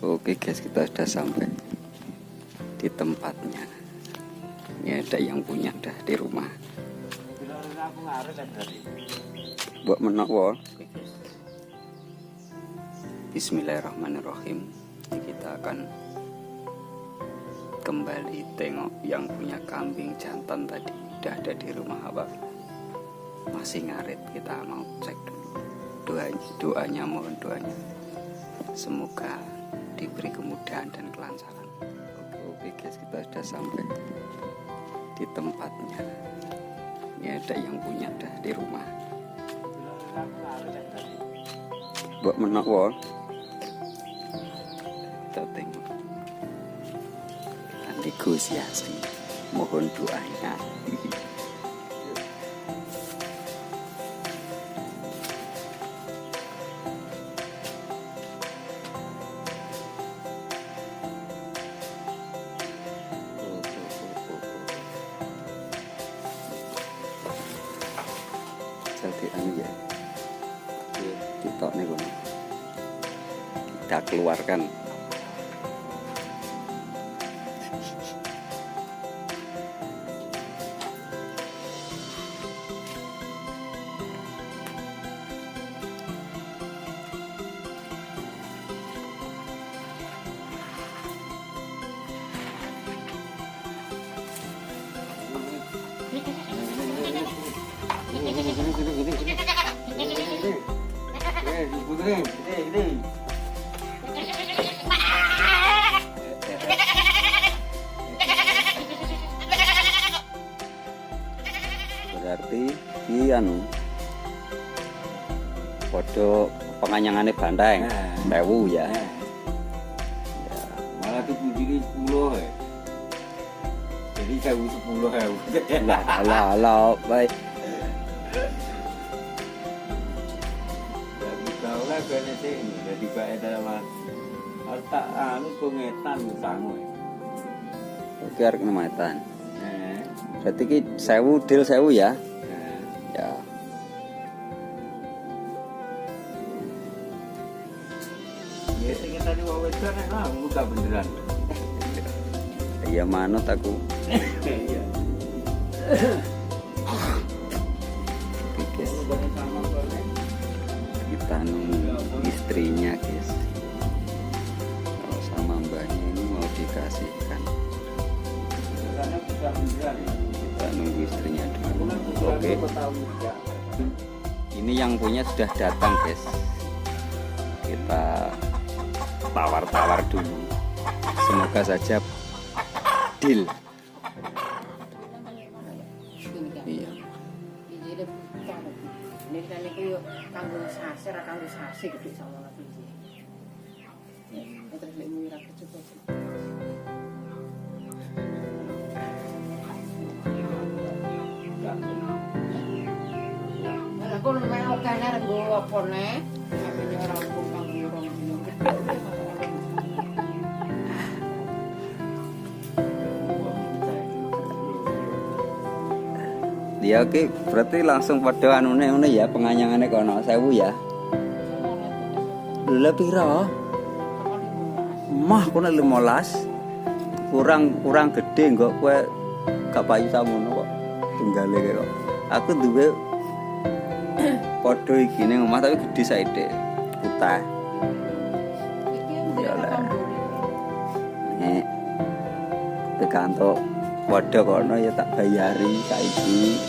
Oke guys, kita sudah sampai di tempatnya. Ini ada yang punya dah di rumah. Buat menawar. Bismillahirrahmanirrahim. Kita akan kembali tengok yang punya kambing jantan tadi udah ada di rumah apa? Masih ngarit. Kita mau cek dulu doanya, mohon doanya. Semoga diberi kemudahan dan kelancaran. Oke guys, kita sudah sampai di tempatnya. Ini ada yang punya dah di rumah. Buat menawar. Kita tengok negosiasi, mohon doanya. Jadi ya, kita nih kita keluarkan. Berarti anu podo penganyangannya banteng sewu ya. Malah tuh jadi 10 ya. Jadi 10 ya. Lah baik. Kene sing dadi bae dalam tak anu pengetan sangu. Oke arek nemetan. Berarti ki 1000 deal 1000 ya. Ya. Ya sing tadi wae kan mudah beneran. Iya manut aku. Iya. Kita nunggu istrinya guys. Kalau sama mbaknya ini mau dikasihkan. Kita nunggu istrinya dulu. Oke. Ini yang punya sudah datang guys. Kita tawar-tawar dulu. Semoga saja deal. Iya. Ini kan itu kanggo sase ra kanggo sase gede sama lagi. Terus lek mira kecukup. Aku mau kana nggo apa ne? Ini ora aku kanggo rong dino. Ya oke, berarti langsung pada anune ya penganyangane kono 1000 ya. Lha pira? Mah kono 15. Kurang gede kok kowe gak payu samono kok. Tunggale kok. Aku duwe padha iki ning omah tapi gede saithik. Putih. Ya lah. Tekanto padha kono ya tak bayari saiki.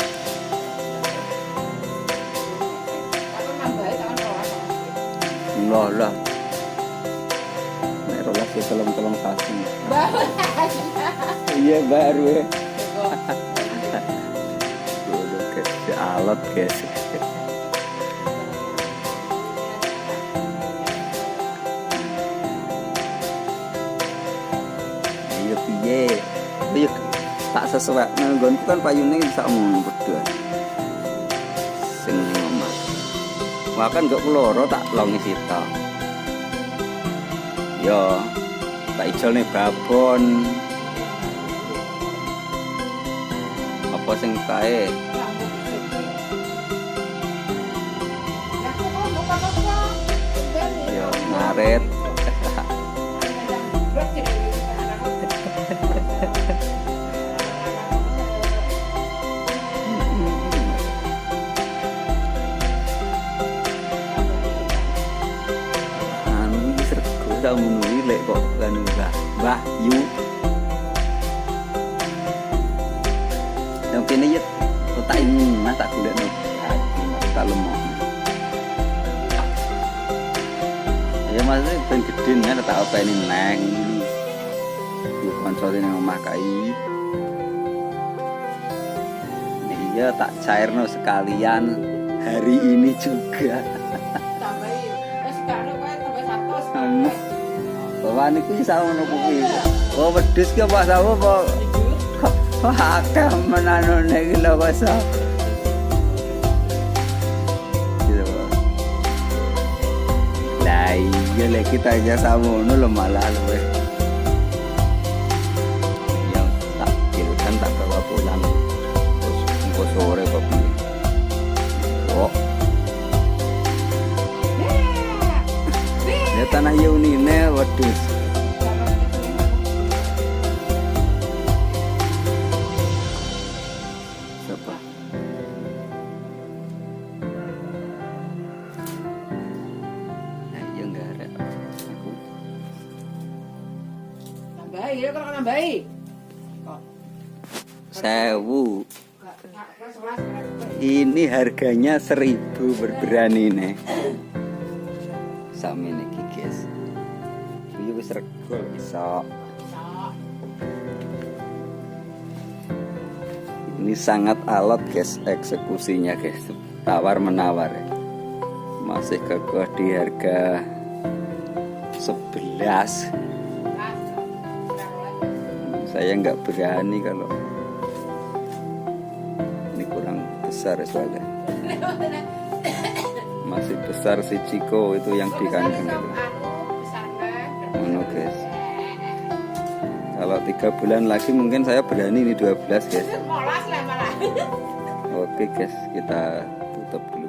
Lah. Nek rolas ya tolong kasih. Iya baru ya. Udah ke alat guys. Ayo piye? Ayo tak sesuai nggonku kan payune bisa omong berdua. Sing omah. Wah kan gak keloro tak longi sita. Yo, tak ijol nih babon. Apa sing kae? Yo, ngaret. tau menuri lek kok kan Mbah Yu. Yang kene ya tak ingin mas tak golek no tak lemah. Ya maksudnya ben gedhe nek tak openi neng. Ku kancane nang omah kai. Iya tak cairno sekalian hari ini juga. Tambahin. Wis gak ono kowe tambah 100. Bawa niku iso ngono kuwi. Oh wedhus ki apa sawo apa? Kok akeh menanone iki lho kok iso. Gitu. Lah iya lek kita aja samono lho malah luwe. Yang tak kirimkan tak bawa pulang. Terus engko sore kok piye. Oh. Ya tanah Yunine wedhus. Siapa? Nah, ya enggak ada. Aku Tambahin, ya kalau nambahin. Kok 1000. gak 11. Ini harganya 1000 berberani nih. Sami nih guys. Ini wis regol iso. Ini sangat alot guys eksekusinya guys. Tawar menawar ya. Masih kekeh di harga 11. Saya nggak berani kalau ini kurang besar soalnya. Masih besar si Ciko itu yang di kandang itu. Ono guys. Kalau 3 bulan lagi mungkin saya berani ini 12 guys. Oke guys, kita tutup dulu.